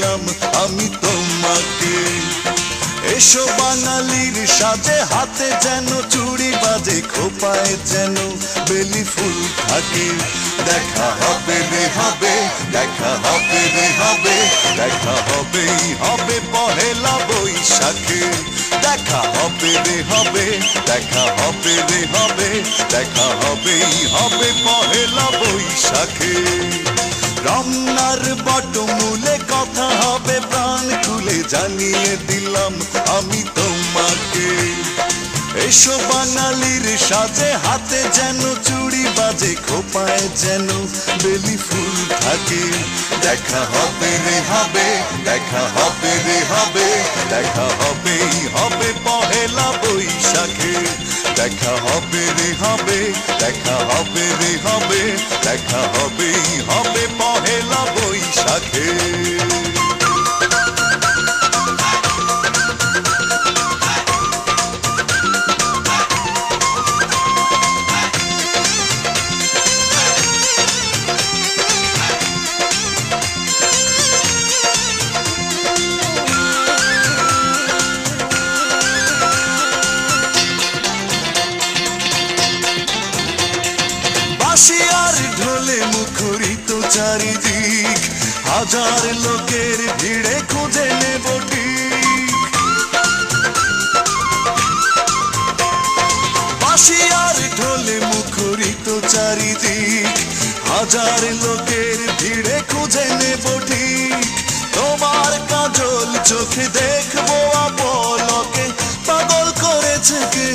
দিলাম আমি তোমাকে। এসো বাঙালির সাজে, হাতে যেন চুড়ি বাজে, খোপায় যেন বেলি ফুল থাকে। দেখা হবে রে হবে, দেখা হবে রে হবে, দেখা হবেই হবে পহেলা বৈশাখে। দেখা হবে রে হবে, দেখা হবে রে হবে, দেখা হবেই হবে পহেলা বৈশাখে। রমনার বটমূলে কথা হবে প্রাণ খুলে, জানিয়ে দিলাম আমি তোমাকে। এসো বাঙালির সাজে, হাতে যেন চুড়ি বাজে, খোপায় যেন বেলি ফুল থাকে। দেখা হবে রে হবে, দেখা হবে রে হবে, দেখা হবেই হবে পহেলা বৈশাখে। দেখা হবে রে হবে, দেখা হবে রে হবে, দেখা হবেই হবে পহেলা বৈশাখে। বাঁশি আর ঢোলে মুখরিত চারিদিক, হাজার লোকের ভিড়ে খুঁজে নেব ঠিক। বাঁশি আর ঢোলে মুখরিত চারিদিক, হাজার লোকের ভিড়ে খুঁজে নেব ঠিক। তোমার কাজল চোখে দেখবো আপলকে, পাগল করেছে কে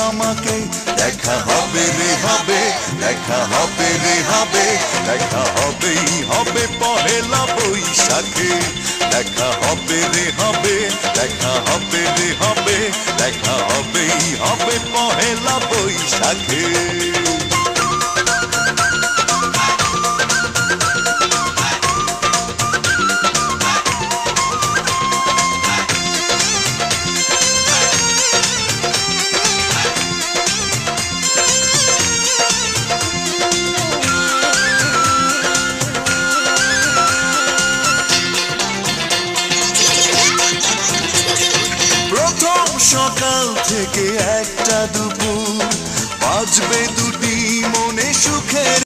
আমাকে। দেখা হবে রে হবে, দেখা হবে রে হবে, দেখা হবেই হবে পহেলা বৈশাখে। দেখা হবে রে হবে, দেখা হবে রে হবে, দেখা হবেই হবে পহেলা বৈশাখে। সকাল থেকে একটা দুপুর, বাজবে দুটি মনে সুখের